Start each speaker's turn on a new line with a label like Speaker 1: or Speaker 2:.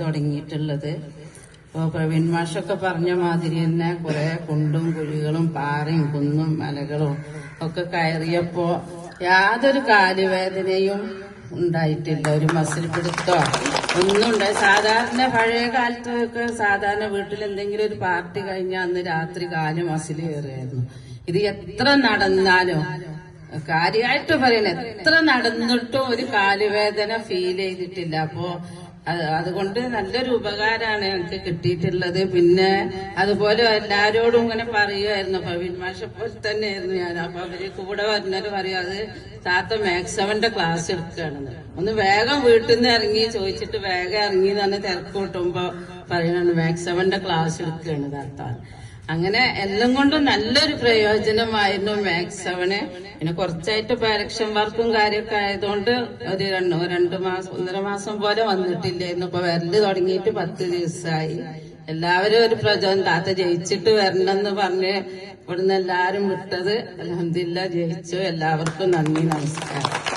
Speaker 1: തുടങ്ങിയിട്ടുള്ളത്. അപ്പോൾ പ്രവീൺ മാഷൊക്കെ പറഞ്ഞ മാതിരി തന്നെ കുറെ കുണ്ടും കുഴികളും പാറയും കുന്നും മലകളും ഒക്കെ കയറിയപ്പോ യാതൊരു കാലുവേദനയും ഉണ്ടായിട്ടില്ല. ഒരു മസിൽ പിടുത്തോ ഒന്നും ഉണ്ടായി. സാധാരണ പഴയ കാലത്തൊക്കെ സാധാരണ വീട്ടിൽ എന്തെങ്കിലും ഒരു പാർട്ടി കഴിഞ്ഞാൽ അന്ന് രാത്രി കാല് മസിൽ കയറിയായിരുന്നു. ഇത് എത്ര നടന്നാലും കാര്യമായിട്ട് പറയണേ, എത്ര നടന്നിട്ടും ഒരു കാലുവേദന ഫീൽ ചെയ്തിട്ടില്ല. അപ്പോ അതുകൊണ്ട് നല്ലൊരു ഉപകാരമാണ് എനിക്ക് കിട്ടിയിട്ടുള്ളത്. പിന്നെ അതുപോലെ എല്ലാരോടും ഇങ്ങനെ പറയുമായിരുന്നു, പ്രവീൺ മാഷ പോലെ തന്നെയായിരുന്നു ഞാൻ. അപ്പൊ അവര് കൂടെ വരുന്നവര് പറയും, അത് താത്ത മാക്സവന്റെ ക്ലാസ് എടുക്കുകയാണെന്ന്. ഒന്ന് വേഗം വീട്ടിൽ നിന്ന് ഇറങ്ങി ചോദിച്ചിട്ട് വേഗം ഇറങ്ങി തന്നെ തിരക്ക് കൂട്ടുമ്പോ പറയണ മാക്സവന്റെ ക്ലാസ് എടുക്കുകയാണ് താത്ത. അങ്ങനെ എല്ലാം കൊണ്ടും നല്ലൊരു പ്രയോജനമായിരുന്നു മാത്സ് 7. പിന്നെ കുറച്ചായിട്ട് ഇലക്ഷൻ വർക്കും കാര്യമൊക്കെ ആയതുകൊണ്ട് ഒരു 2 മാസം 1.5 മാസം പോലെ വന്നിട്ടില്ലായിരുന്നു. ഇപ്പൊ വരല് തുടങ്ങിയിട്ട് 10 ദിവസമായി. എല്ലാവരും ഒരു പ്രചോദനം, താത്ത ജയിച്ചിട്ട് വരണമെന്ന് പറഞ്ഞ് ഇവിടുന്ന് എല്ലാരും വിട്ടത്. അൽഹംദുലില്ലാ ജയിച്ചു. എല്ലാവർക്കും നന്ദി, നമസ്കാരം.